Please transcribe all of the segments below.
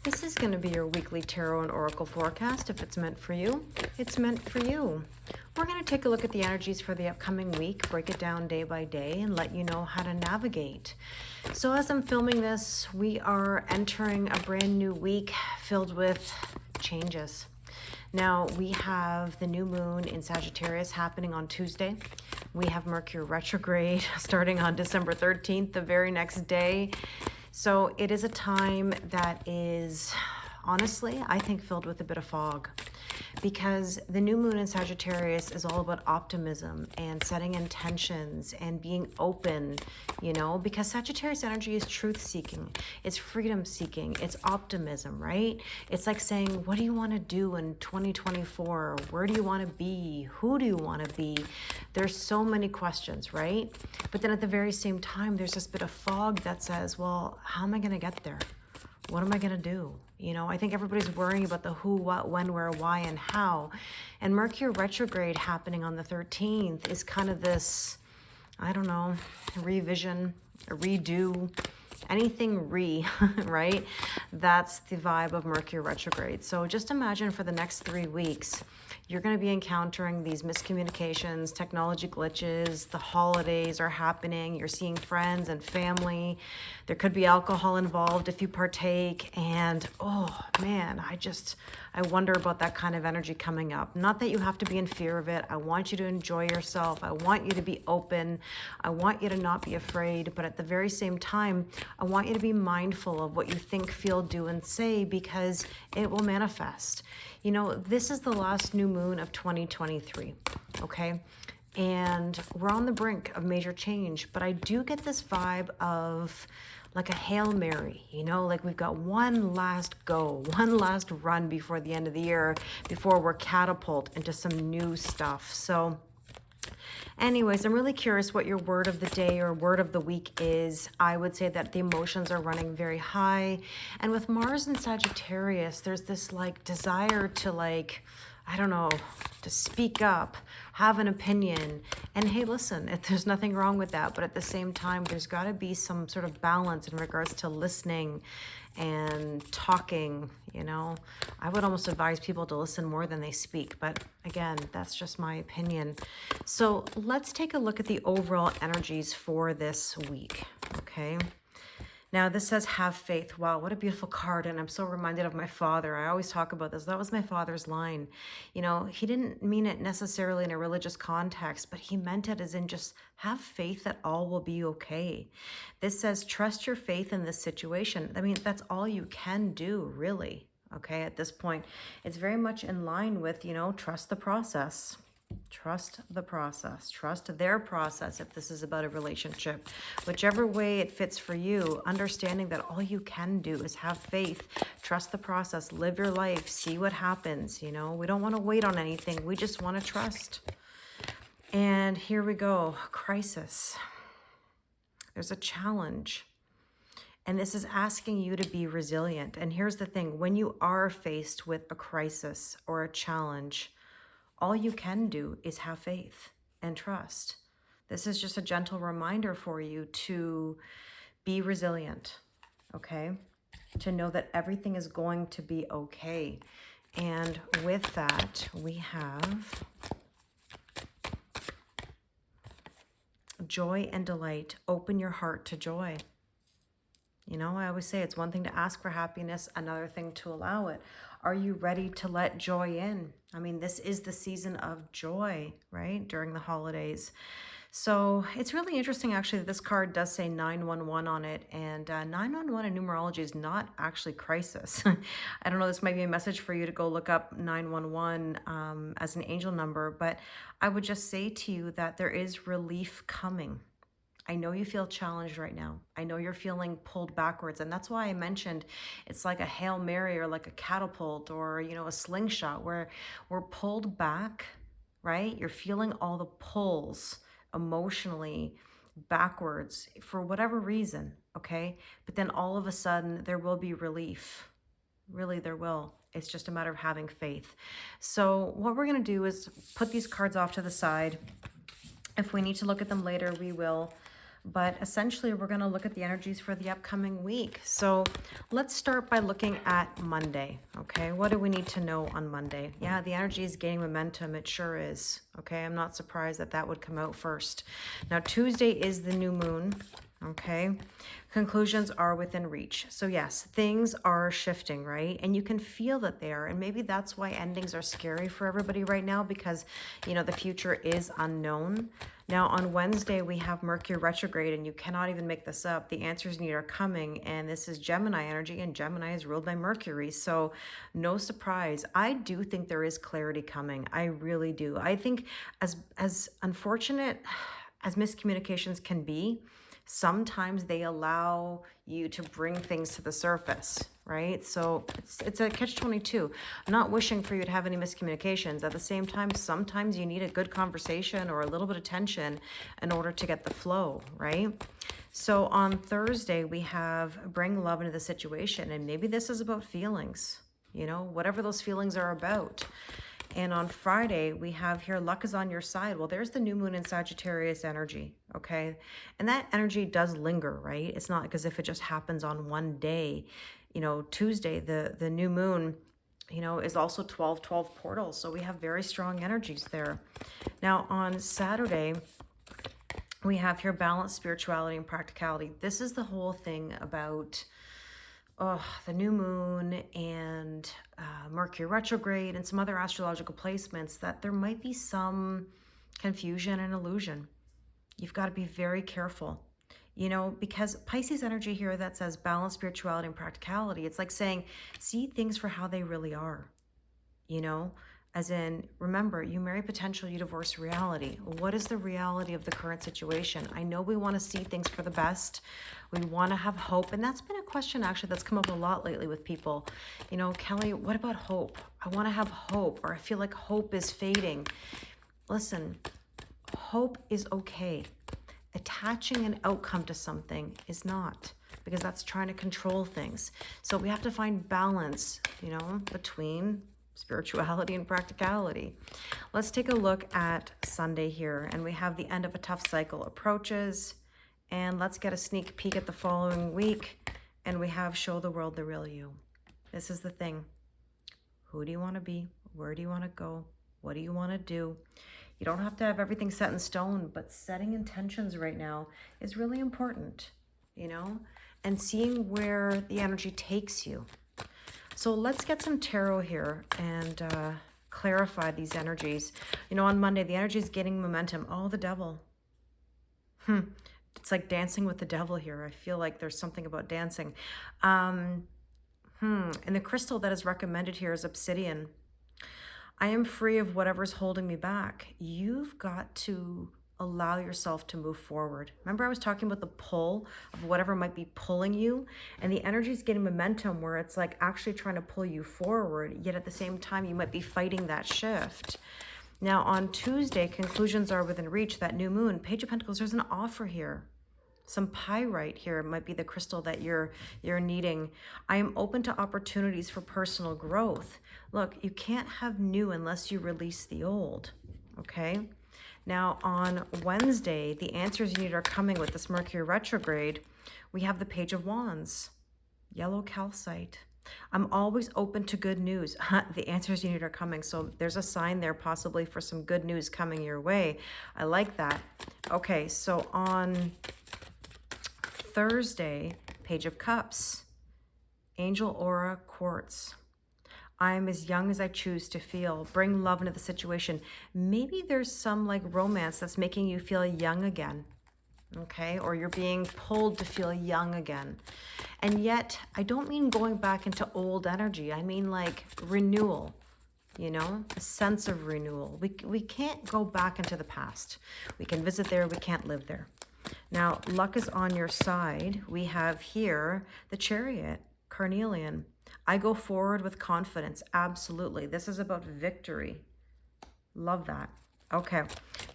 This is going to be your weekly tarot and oracle forecast. If it's meant for you, it's meant for you. We're going to take a look at the energies for the upcoming week, break it down day by day, and let you know how to navigate. So as I'm filming this, we are entering a brand new week filled with changes. Now, we have the new moon in Sagittarius happening on Tuesday. We have Mercury retrograde starting on December 13th, the very next day. So it is a time that is, honestly, I think filled with a bit of fog, because the new moon in Sagittarius is all about optimism and setting intentions and being open, because Sagittarius energy is truth seeking, it's freedom seeking, it's optimism, right? It's like saying, what do you want to do in 2024? Where do you want to be? Who do you want to be? There's so many questions, right? But then at the very same time, there's this bit of fog that says, well, how am I going to get there? What am I going to do? I think everybody's worrying about the who, what, when, where, why, and how. And Mercury retrograde happening on the 13th is kind of this, I don't know, revision, redo, anything right? That's the vibe of Mercury retrograde. So just imagine for the next 3 weeks, you're going to be encountering these miscommunications, technology glitches, the holidays are happening, you're seeing friends and family, there could be alcohol involved if you partake, and oh man, I wonder about that kind of energy coming up. Not that you have to be in fear of it. I want you to enjoy yourself. I want you to be open. I want you to not be afraid, but at the very same time, I want you to be mindful of what you think, feel, do, and say, because it will manifest. This is the last new moon of 2023, okay? And we're on the brink of major change, but I do get this vibe of like a Hail Mary, like we've got one last go, one last run before the end of the year, before we're catapult into some new stuff. So anyways, I'm really curious what your word of the day or word of the week is. I would say that the emotions are running very high. And with Mars in Sagittarius, there's this like desire to I don't know, to speak up, have an opinion. And hey, listen, there's nothing wrong with that. But at the same time, there's got to be some sort of balance in regards to listening and talking, I would almost advise people to listen more than they speak. But again, that's just my opinion. So let's take a look at the overall energies for this week, okay? Now, this says, have faith. Wow, what a beautiful card. And I'm so reminded of my father. I always talk about this. That was my father's line. He didn't mean it necessarily in a religious context, but he meant it as in just have faith that all will be okay. This says, trust your faith in this situation. I mean, that's all you can do, really. Okay, at this point, it's very much in line with, trust the process. Trust the process, trust their process if this is about a relationship. Whichever way it fits for you, understanding that all you can do is have faith, trust the process, live your life, see what happens. We don't want to wait on anything. We just want to trust. And here we go, crisis. There's a challenge. And this is asking you to be resilient. And here's the thing, when you are faced with a crisis or a challenge, all you can do is have faith and trust. This is just a gentle reminder for you to be resilient, okay? To know that everything is going to be okay. And with that, we have joy and delight. Open your heart to joy. I always say it's one thing to ask for happiness, another thing to allow it. Are you ready to let joy in? I mean, this is the season of joy, right? During the holidays. So it's really interesting, actually, that this card does say 911 on it. And 911 in numerology is not actually crisis. I don't know, this might be a message for you to go look up 911 as an angel number. But I would just say to you that there is relief coming. I know you feel challenged right now. I know you're feeling pulled backwards. And that's why I mentioned it's like a Hail Mary or like a catapult or, a slingshot where we're pulled back, right? You're feeling all the pulls emotionally backwards for whatever reason, okay? But then all of a sudden there will be relief. Really, there will. It's just a matter of having faith. So what we're going to do is put these cards off to the side. If we need to look at them later, we will. But essentially, we're going to look at the energies for the upcoming week. So let's start by looking at Monday. Okay, what do we need to know on Monday? Yeah, the energy is gaining momentum. It sure is. Okay, I'm not surprised that that would come out first. Now, Tuesday is the new moon. Okay, conclusions are within reach. So yes, things are shifting, right? And you can feel that they are. And maybe that's why endings are scary for everybody right now, because, you know, the future is unknown. Now on Wednesday, we have Mercury retrograde, and you cannot even make this up. The answers you need are coming, and this is Gemini energy, and Gemini is ruled by Mercury. So no surprise. I do think there is clarity coming. I really do. I think as unfortunate as miscommunications can be, sometimes they allow you to bring things to the surface, right? So it's a catch-22. I'm not wishing for you to have any miscommunications. At the same time, sometimes you need a good conversation or a little bit of tension in order to get the flow, right? So on Thursday, we have bring love into the situation, and maybe this is about feelings, you know, whatever those feelings are about. And on Friday, we have here, luck is on your side. Well, there's the new moon in Sagittarius energy, okay? And that energy does linger, right? It's not like as if it just happens on one day. You know, Tuesday, the new moon, you know, is also 12-12 portal. So we have very strong energies there. Now on Saturday, we have here balance, spirituality, and practicality. This is the whole thing about the new moon and Mercury retrograde and some other astrological placements, that there might be some confusion and illusion. You've got to be very careful, you know, because Pisces energy here that says balance, spirituality, and practicality, it's like saying, see things for how they really are, you know, as in, remember, you marry potential, you divorce reality. What is the reality of the current situation? I know we want to see things for the best. We want to have hope. And that's been a question actually that's come up a lot lately with people. You know, Kelly, what about hope? I want to have hope, or I feel like hope is fading. Listen, hope is okay. Attaching an outcome to something is not, because that's trying to control things. So we have to find balance, you know, between spirituality and practicality. Let's take a look at Sunday here, and we have the end of a tough cycle approaches, and let's get a sneak peek at the following week, and we have show the world the real you. This is the thing. Who do you want to be? Where do you want to go? What do you want to do? You don't have to have everything set in stone, but setting intentions right now is really important, you know, and seeing where the energy takes you. So let's get some tarot here and clarify these energies. You know, on Monday, the energy is getting momentum. Oh, the devil. It's like dancing with the devil here. I feel like there's something about dancing. And the crystal that is recommended here is obsidian. I am free of whatever's holding me back. You've got to allow yourself to move forward. Remember I was talking about the pull of whatever might be pulling you, and the energy is getting momentum where it's like actually trying to pull you forward, yet at the same time you might be fighting that shift. Now on Tuesday, conclusions are within reach, that new moon, Page of Pentacles, there's an offer here. Some pyrite here might be the crystal that you're needing. I am open to opportunities for personal growth. Look, you can't have new unless you release the old, okay? Now on Wednesday, the answers you need are coming with this Mercury retrograde. We have the Page of Wands, yellow calcite. I'm always open to good news. The answers you need are coming. So there's a sign there possibly for some good news coming your way. I like that. Okay, so on Thursday, Page of Cups, Angel Aura Quartz. I am as young as I choose to feel. Bring love into the situation. Maybe there's some like romance that's making you feel young again, okay? Or you're being pulled to feel young again. And yet, I don't mean going back into old energy. I mean like renewal, you know, a sense of renewal. We can't go back into the past. We can visit there, we can't live there. Now, luck is on your side. We have here the Chariot, Carnelian. I go forward with confidence. Absolutely. This is about victory. Love that. Okay.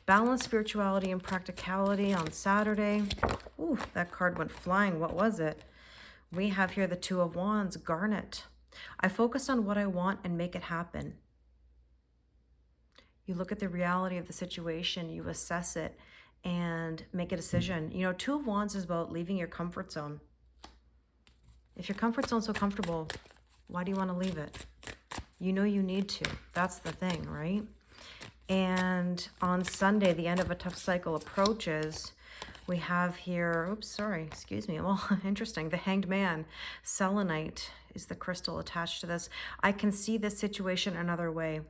Balance, spirituality, and practicality on Saturday. Ooh, that card went flying. What was it? We have here the Two of Wands, Garnet. I focus on what I want and make it happen. You look at the reality of the situation, you assess it, and make a decision. You know, Two of Wands is about leaving your comfort zone. If your comfort zone's so comfortable, why do you want to leave it? You know you need to. That's the thing, right? And on Sunday, the end of a tough cycle approaches. We have here, oops, sorry, excuse me. Well, interesting. The Hanged Man, selenite is the crystal attached to this. I can see this situation another way.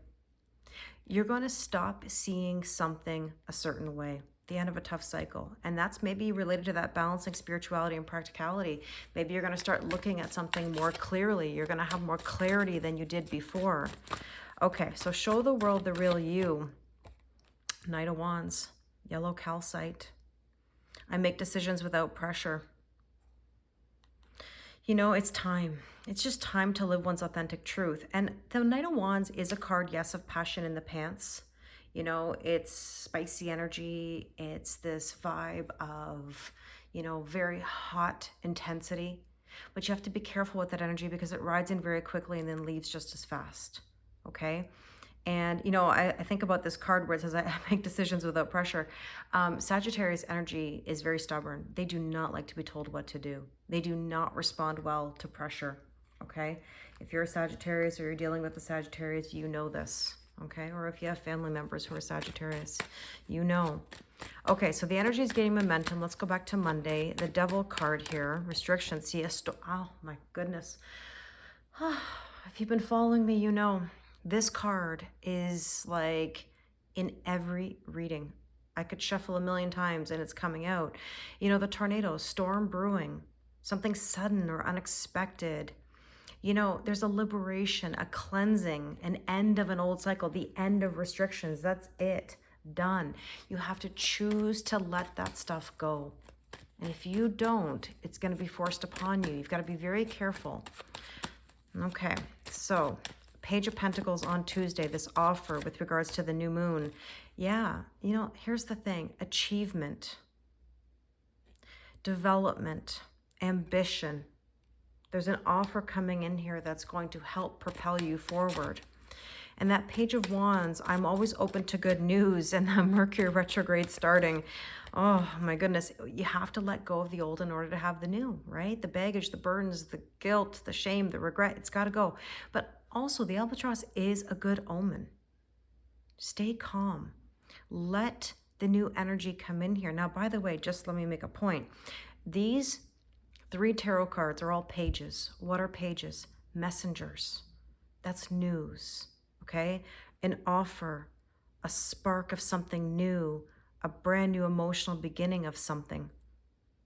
You're going to stop seeing something a certain way. The end of a tough cycle. And that's maybe related to that balancing spirituality and practicality. Maybe you're going to start looking at something more clearly. You're going to have more clarity than you did before. Okay, so show the world the real you. Knight of Wands, yellow calcite. I make decisions without pressure. You know, it's time. It's just time to live one's authentic truth. And the Knight of Wands is a card, yes, of passion in the pants. You know, it's spicy energy. It's this vibe of, you know, very hot intensity. But you have to be careful with that energy because it rides in very quickly and then leaves just as fast. Okay? And, you know, I think about this card where it says I make decisions without pressure. Sagittarius energy is very stubborn. They do not like to be told what to do. They do not respond well to pressure, okay? If you're a Sagittarius or you're dealing with a Sagittarius, you know this, okay? Or if you have family members who are Sagittarius, you know. Okay, so the energy is gaining momentum. Let's go back to Monday. The Devil card here, restrictions. See, oh my goodness. If you've been following me, you know. This card is like in every reading. I could shuffle a million times and it's coming out. You know, the tornado, storm brewing, something sudden or unexpected. You know, there's a liberation, a cleansing, an end of an old cycle, the end of restrictions. That's it. Done. You have to choose to let that stuff go. And if you don't, it's going to be forced upon you. You've got to be very careful. Okay, so Page of Pentacles on Tuesday, this offer with regards to the new moon. Yeah, you know, here's the thing. Achievement, development, ambition. There's an offer coming in here that's going to help propel you forward. And that Page of Wands, I'm always open to good news, and the Mercury retrograde starting. Oh my goodness, you have to let go of the old in order to have the new, right? The baggage, the burdens, the guilt, the shame, the regret, it's got to go. But also, the albatross is a good omen. Stay calm. Let the new energy come in here. Now, by the way, just let me make a point. These 3 tarot cards are all pages. What are pages? Messengers. That's news, okay? An offer, a spark of something new, a brand new emotional beginning of something.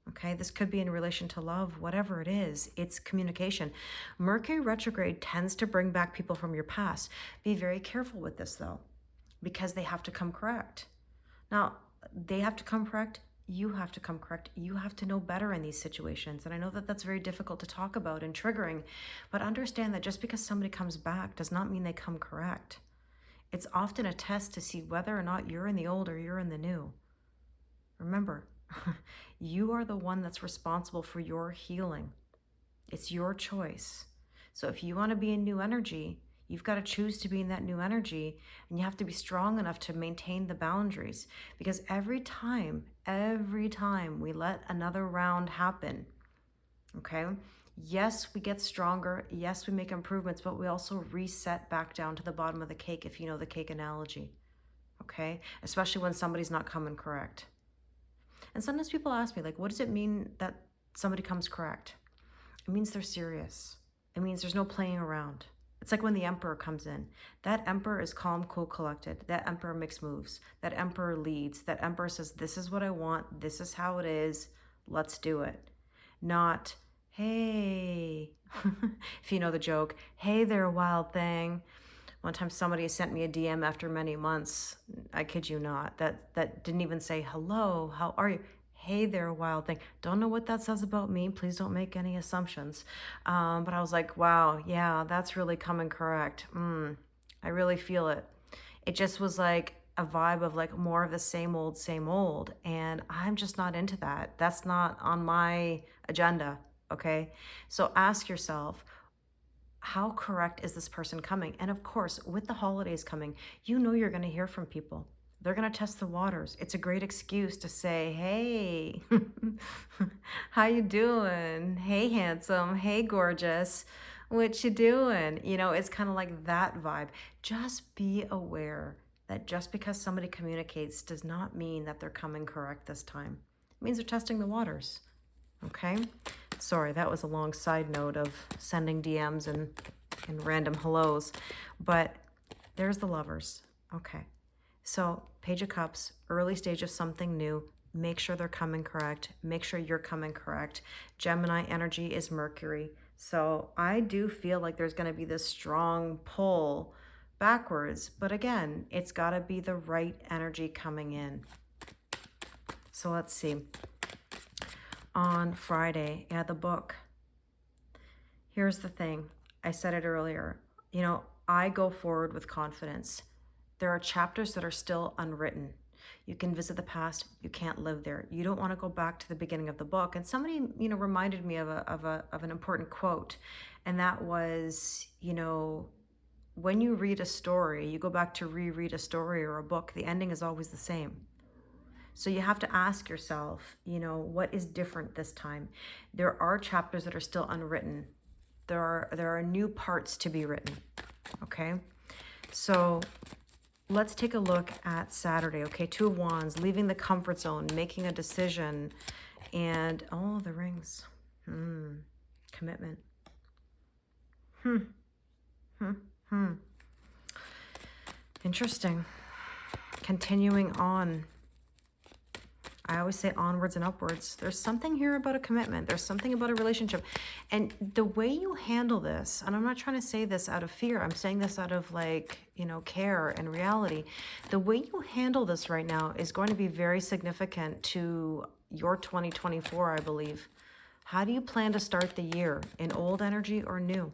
Okay, this could be in relation to love, whatever it is, it's communication. Mercury retrograde tends to bring back people from your past. Be very careful with this though, because they have to come correct. Now, they have to come correct, you have to come correct. You have to know better in these situations. And I know that that's very difficult to talk about and triggering, but understand that just because somebody comes back does not mean they come correct. It's often a test to see whether or not you're in the old or you're in the new. Remember, you are the one that's responsible for your healing. It's your choice. So if you want to be in new energy, you've got to choose to be in that new energy, and you have to be strong enough to maintain the boundaries, because every time we let another round happen, okay, yes, we get stronger, yes, we make improvements, but we also reset back down to the bottom of the cake, if you know the cake analogy, okay, especially when somebody's not coming correct. And sometimes people ask me, like, what does it mean that somebody comes correct? It means they're serious. It means there's no playing around. It's like when the emperor comes in. That emperor is calm, cool, collected. That emperor makes moves. That emperor leads. That emperor says, this is what I want. This is how it is. Let's do it. Not, hey, if you know the joke, hey there, wild thing. One time somebody sent me a DM after many months. I kid you not. That didn't even say, hello, how are you? Hey there, wild thing. Don't know what that says about me. Please don't make any assumptions. But I was like, wow, yeah, that's really coming correct. I really feel it. It just was like a vibe of like more of the same old, same old. And I'm just not into that. That's not on my agenda, okay? So ask yourself, how correct is this person coming? And of course, with the holidays coming, you know you're going to hear from people. They're going to test the waters. It's a great excuse to say, hey, how you doing? Hey, handsome. Hey, gorgeous. What you doing? You know, it's kind of like that vibe. Just be aware that just because somebody communicates does not mean that they're coming correct this time. It means they're testing the waters. Okay? Sorry, that was a long side note of sending DMs and random hellos. But there's the lovers. Okay. So Page of Cups, early stage of something new. Make sure they're coming correct. Make sure you're coming correct. Gemini energy is Mercury. So I do feel like there's going to be this strong pull backwards. But again, it's got to be the right energy coming in. So let's see. On Friday, the book. Here's the thing. I said it earlier. You know, I go forward with confidence. There are chapters that are still unwritten. You can visit the past. You can't live there. You don't want to go back to the beginning of the book. And somebody, you know, reminded me of an important quote. And that was, you know, when you read a story, you go back to reread a story or a book, the ending is always the same. So you have to ask yourself, you know, what is different this time? There are chapters that are still unwritten. There are new parts to be written. Okay? So let's take a look at Saturday. Okay, Two of Wands, leaving the comfort zone, making a decision, and oh, the rings. Commitment. Interesting. Continuing on. I always say onwards and upwards. There's something here about a commitment. There's something about a relationship. And the way you handle this, and I'm not trying to say this out of fear, I'm saying this out of like, you know, care and reality. The way you handle this right now is going to be very significant to your 2024, I believe. How do you plan to start the year? In old energy or new?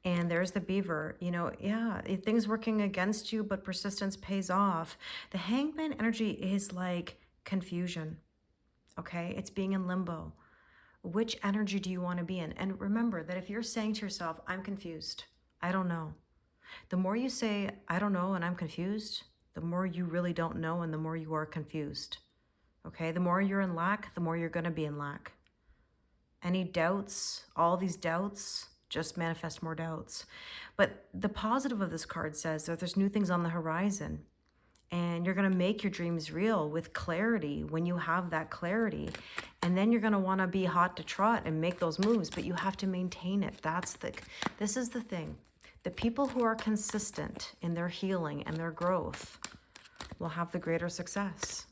And there's the Beaver, you know, yeah, things working against you, but persistence pays off. The Hangman energy is like confusion, okay? It's being in limbo. Which energy do you want to be in? And remember that if you're saying to yourself, I'm confused, I don't know. The more you say, I don't know and I'm confused, the more you really don't know and the more you are confused, okay? The more you're in lack, the more you're going to be in lack. Any doubts, all these doubts, just manifest more doubts. But the positive of this card says that there's new things on the horizon and you're going to make your dreams real with clarity when you have that clarity. And then you're going to want to be hot to trot and make those moves, but you have to maintain it. This is the thing. The people who are consistent in their healing and their growth will have the greater success.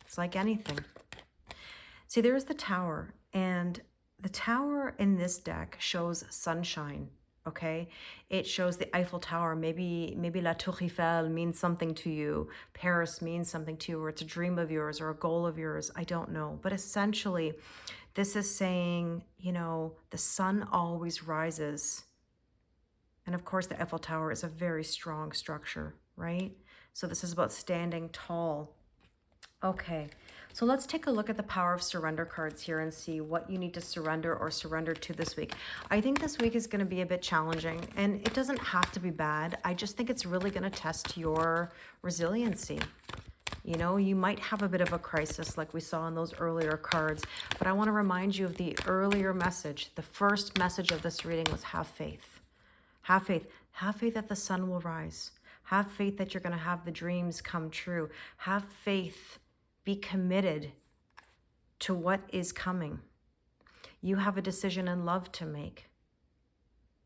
It's like anything. See, there's the Tower, and the Tower in this deck shows sunshine, okay? It shows the Eiffel Tower. Maybe La Tour Eiffel means something to you. Paris means something to you, or it's a dream of yours or a goal of yours. I don't know. But essentially, this is saying, you know, the sun always rises. And of course, the Eiffel Tower is a very strong structure, right? So this is about standing tall. Okay, so let's take a look at the Power of Surrender cards here and see what you need to surrender or surrender to this week. I think this week is going to be a bit challenging, and it doesn't have to be bad. I just think it's really going to test your resiliency. You know, you might have a bit of a crisis like we saw in those earlier cards, but I want to remind you of the earlier message. The first message of this reading was have faith. Have faith. Have faith that the sun will rise. Have faith that you're going to have the dreams come true. Have faith. Be committed to what is coming. You have a decision in love to make.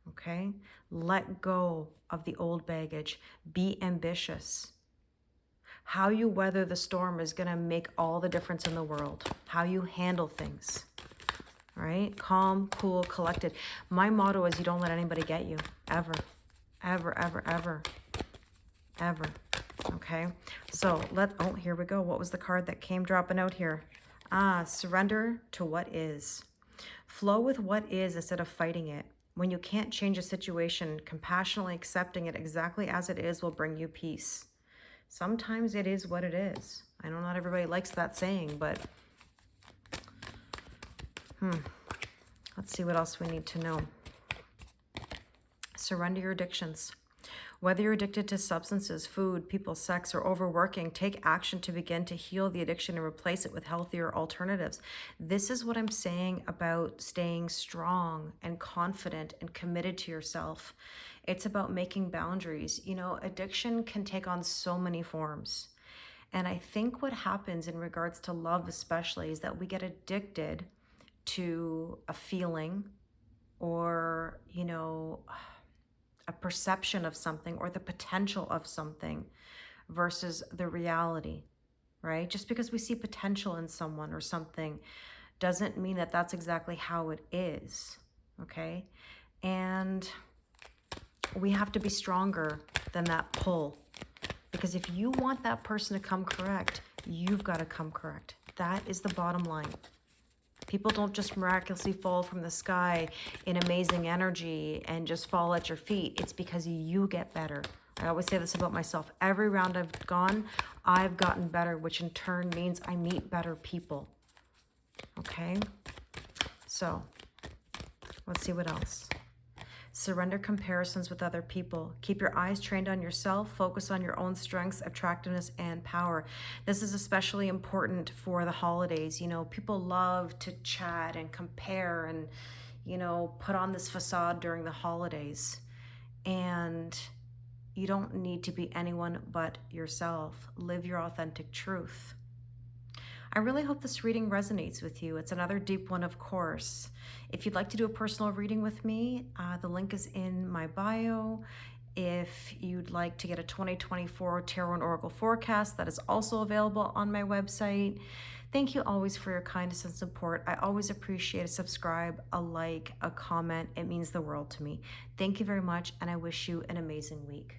Okay? Let go of the old baggage. Be ambitious. How you weather the storm is going to make all the difference in the world. How you handle things. All right? Calm, cool, collected. My motto is you don't let anybody get you. Ever. Ever, ever, ever. Ever. Okay, so oh, here we go. What was the card that came dropping out here? Surrender to what is. Flow with what is instead of fighting it. When you can't change a situation, compassionately accepting it exactly as it is will bring you peace. Sometimes it is what it is. I know not everybody likes that saying, but let's see what else we need to know. Surrender your addictions. Whether you're addicted to substances, food, people, sex, or overworking, take action to begin to heal the addiction and replace it with healthier alternatives. This is what I'm saying about staying strong and confident and committed to yourself. It's about making boundaries. You know, addiction can take on so many forms. And I think what happens in regards to love, especially, is that we get addicted to a feeling or, you know, a perception of something or the potential of something versus the reality, right? Just because we see potential in someone or something doesn't mean that that's exactly how it is, okay? And we have to be stronger than that pull, because if you want that person to come correct, you've got to come correct. That is the bottom line. People don't just miraculously fall from the sky in amazing energy and just fall at your feet. It's because you get better. I always say this about myself. Every round I've gone, I've gotten better, which in turn means I meet better people. Okay? So, let's see what else. Surrender comparisons with other people. Keep your eyes trained on yourself. Focus on your own strengths, attractiveness, and power. This is especially important for the holidays. You know, people love to chat and compare and, you know, put on this facade during the holidays. And you don't need to be anyone but yourself. Live your authentic truth. I really hope this reading resonates with you. It's another deep one, of course. If you'd like to do a personal reading with me, the link is in my bio. If you'd like to get a 2024 Tarot and Oracle forecast, that is also available on my website. Thank you always for your kindness and support. I always appreciate a subscribe, a like, a comment. It means the world to me. Thank you very much, and I wish you an amazing week.